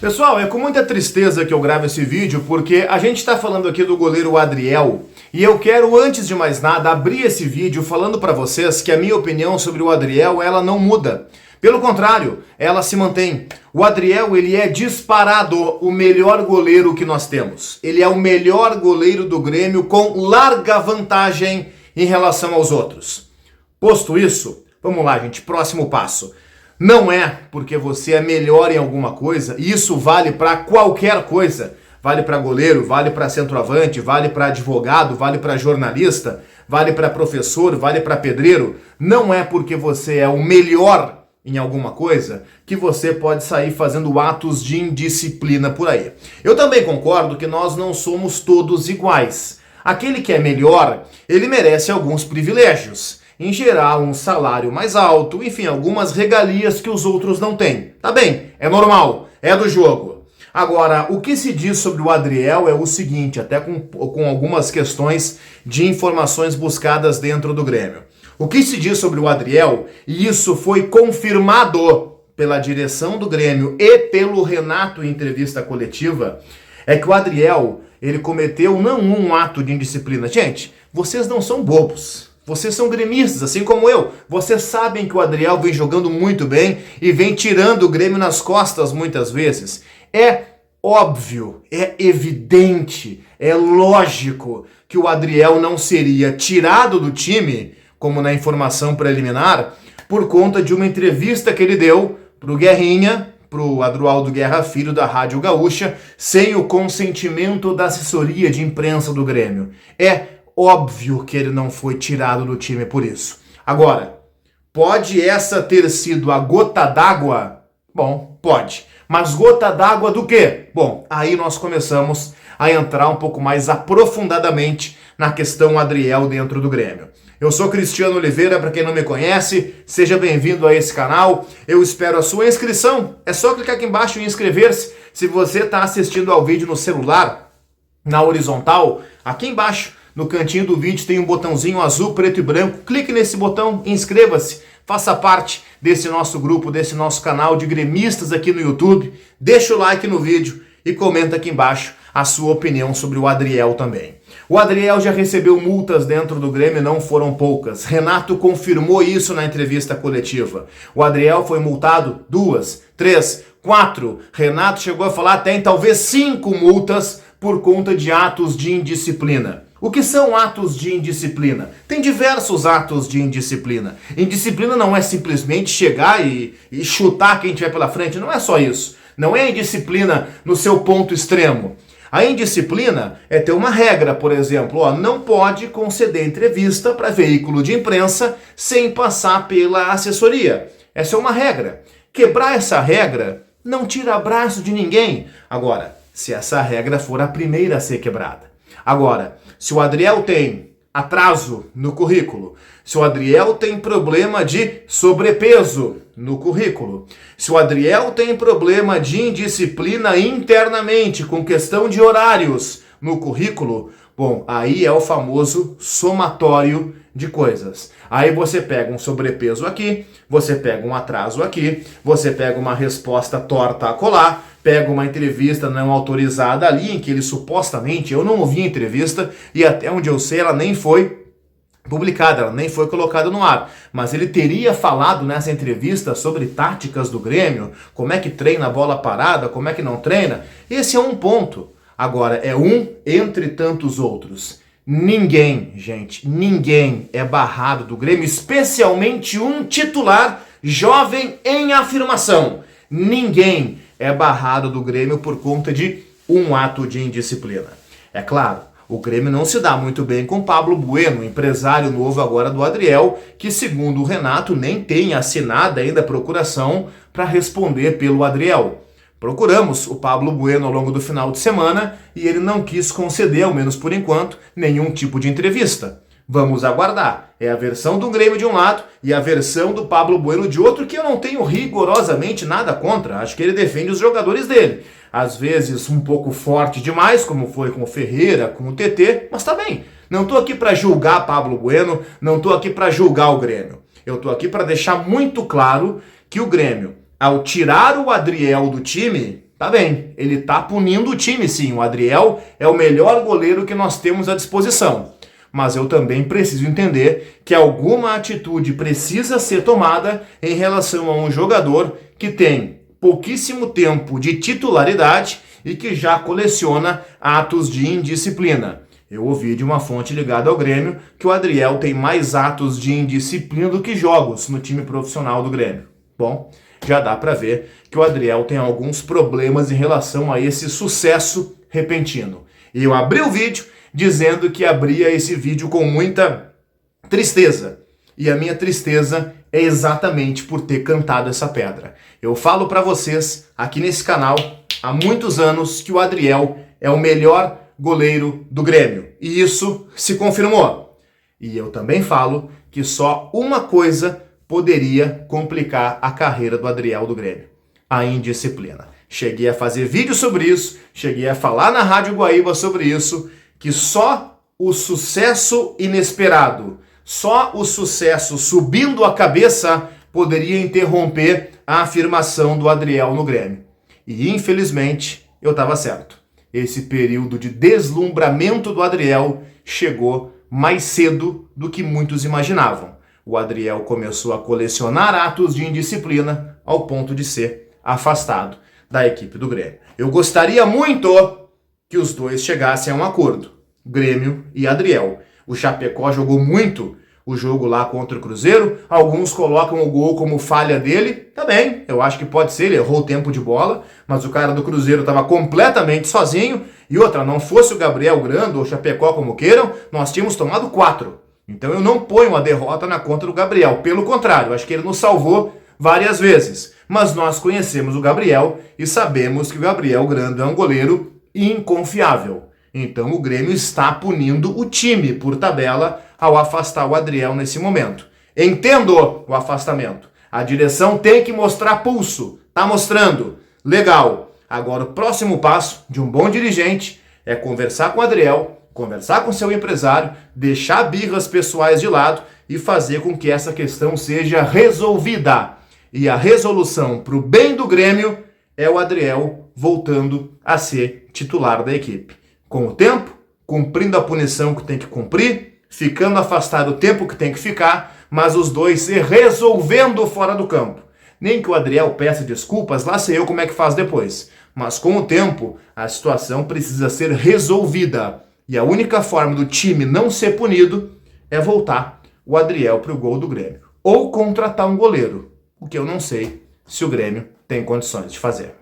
Pessoal, é com muita tristeza que eu gravo esse vídeo porque a gente está falando aqui do goleiro Adriel e eu quero, antes de mais nada, abrir esse vídeo falando para vocês que a minha opinião sobre o Adriel, ela não muda. Pelo contrário, ela se mantém. O Adriel, ele é disparado o melhor goleiro que nós temos. Ele é o melhor goleiro do Grêmio com larga vantagem em relação aos outros. Posto isso, vamos lá, gente, próximo passo. Não é porque você é melhor em alguma coisa, e isso vale para qualquer coisa. Vale para goleiro, vale para centroavante, vale para advogado, vale para jornalista, vale para professor, vale para pedreiro. Não é porque você é o melhor em alguma coisa que você pode sair fazendo atos de indisciplina por aí. Eu também concordo que nós não somos todos iguais. Aquele que é melhor, ele merece alguns privilégios. Em geral, um salário mais alto, enfim, algumas regalias que os outros não têm. Tá bem, é normal, é do jogo. Agora, o que se diz sobre o Adriel é o seguinte, até com algumas questões de informações buscadas dentro do Grêmio. O que se diz sobre o Adriel, e isso foi confirmado pela direção do Grêmio e pelo Renato em entrevista coletiva, é que o Adriel, ele cometeu não um ato de indisciplina. Gente, vocês não são bobos. Vocês são gremistas, assim como eu. Vocês sabem que o Adriel vem jogando muito bem e vem tirando o Grêmio nas costas muitas vezes. É óbvio, é evidente, é lógico que o Adriel não seria tirado do time, como na informação preliminar, por conta de uma entrevista que ele deu pro Guerrinha, pro Adroaldo Guerra Filho da Rádio Gaúcha, sem o consentimento da assessoria de imprensa do Grêmio. É óbvio que ele não foi tirado do time por isso. Agora, pode essa ter sido a gota d'água? Bom, pode. Mas gota d'água do quê? Bom, aí nós começamos a entrar um pouco mais aprofundadamente na questão Adriel dentro do Grêmio. Eu sou Cristiano Oliveira, para quem não me conhece, seja bem-vindo a esse canal. Eu espero a sua inscrição. É só clicar aqui embaixo em inscrever-se. Se você está assistindo ao vídeo no celular, na horizontal, aqui embaixo, no cantinho do vídeo tem um botãozinho azul, preto e branco. Clique nesse botão e inscreva-se. Faça parte desse nosso grupo, desse nosso canal de gremistas aqui no YouTube. Deixa o like no vídeo e comenta aqui embaixo a sua opinião sobre o Adriel também. O Adriel já recebeu multas dentro do Grêmio, não foram poucas. Renato confirmou isso na entrevista coletiva. O Adriel foi multado 2, 3, 4. Renato chegou a falar até em talvez 5 multas por conta de atos de indisciplina. O que são atos de indisciplina? Tem diversos atos de indisciplina. Indisciplina não é simplesmente chegar e chutar quem tiver pela frente, não é só isso. Não é indisciplina no seu ponto extremo. A indisciplina é ter uma regra, por exemplo, não pode conceder entrevista para veículo de imprensa sem passar pela assessoria. Essa é uma regra. Quebrar essa regra não tira abraço de ninguém. Agora, se essa regra for a primeira a ser quebrada. Agora, se o Adriel tem atraso no currículo, se o Adriel tem problema de sobrepeso no currículo, se o Adriel tem problema de indisciplina internamente com questão de horários no currículo, bom, aí é o famoso somatório de coisas. Aí você pega um sobrepeso aqui, você pega um atraso aqui, você pega uma resposta torta acolá, pega uma entrevista não autorizada ali, em que ele supostamente, eu não ouvi a entrevista, e até onde eu sei ela nem foi publicada, ela nem foi colocada no ar. Mas ele teria falado nessa entrevista sobre táticas do Grêmio, como é que treina a bola parada, como é que não treina. Esse é um ponto. Agora, é um entre tantos outros. Ninguém, gente, ninguém é barrado do Grêmio, especialmente um titular jovem em afirmação. Ninguém é barrado do Grêmio por conta de um ato de indisciplina. É claro, o Grêmio não se dá muito bem com Pablo Bueno, empresário novo agora do Adriel, que segundo o Renato nem tem assinada ainda a procuração para responder pelo Adriel. Procuramos o Pablo Bueno ao longo do final de semana e ele não quis conceder, ao menos por enquanto, nenhum tipo de entrevista. Vamos aguardar. É a versão do Grêmio de um lado e a versão do Pablo Bueno de outro, que eu não tenho rigorosamente nada contra. Acho que ele defende os jogadores dele. Às vezes um pouco forte demais, como foi com o Ferreira, com o TT, mas tá bem. Não tô aqui para julgar Pablo Bueno, não tô aqui para julgar o Grêmio. Eu tô aqui para deixar muito claro que o Grêmio, ao tirar o Adriel do time, Tá bem, ele tá punindo o time sim, o Adriel é o melhor goleiro que nós temos à disposição. Mas eu também preciso entender que alguma atitude precisa ser tomada em relação a um jogador que tem pouquíssimo tempo de titularidade e que já coleciona atos de indisciplina. Eu ouvi de uma fonte ligada ao Grêmio que o Adriel tem mais atos de indisciplina do que jogos no time profissional do Grêmio. Bom, já dá para ver que o Adriel tem alguns problemas em relação a esse sucesso repentino. E eu abri o vídeo dizendo que abria esse vídeo com muita tristeza. E a minha tristeza é exatamente por ter cantado essa pedra. Eu falo para vocês aqui nesse canal há muitos anos que o Adriel é o melhor goleiro do Grêmio. E isso se confirmou. E eu também falo que só uma coisa poderia complicar a carreira do Adriel do Grêmio: a indisciplina. Cheguei a fazer vídeo sobre isso, cheguei a falar na Rádio Guaíba sobre isso, que só o sucesso inesperado, só o sucesso subindo a cabeça poderia interromper a afirmação do Adriel no Grêmio. E infelizmente eu estava certo. Esse período de deslumbramento do Adriel chegou mais cedo do que muitos imaginavam. O Adriel começou a colecionar atos de indisciplina ao ponto de ser afastado da equipe do Grêmio. Eu gostaria muito que os dois chegassem a um acordo, Grêmio e Adriel. O Chapecó jogou muito o jogo lá contra o Cruzeiro, alguns colocam o gol como falha dele, tá bem, eu acho que pode ser, ele errou o tempo de bola, mas o cara do Cruzeiro estava completamente sozinho, e outra, não fosse o Gabriel Grando ou o Chapecó como queiram, nós tínhamos tomado 4. Então eu não ponho a derrota na conta do Gabriel, pelo contrário, acho que ele nos salvou várias vezes. Mas nós conhecemos o Gabriel e sabemos que o Gabriel Grando é um goleiro inconfiável. Então o Grêmio está punindo o time por tabela ao afastar o Adriel nesse momento. Entendo o afastamento. A direção tem que mostrar pulso. Tá mostrando. Legal. Agora o próximo passo de um bom dirigente é conversar com o Adriel, conversar com seu empresário, deixar birras pessoais de lado e fazer com que essa questão seja resolvida. E a resolução para o bem do Grêmio é o Adriel voltando a ser titular da equipe. Com o tempo, cumprindo a punição que tem que cumprir, ficando afastado o tempo que tem que ficar, mas os dois se resolvendo fora do campo. Nem que o Adriel peça desculpas, lá sei eu como é que faz depois. Mas com o tempo, a situação precisa ser resolvida. E a única forma do time não ser punido é voltar o Adriel para o gol do Grêmio. Ou contratar um goleiro, o que eu não sei se o Grêmio tem condições de fazer.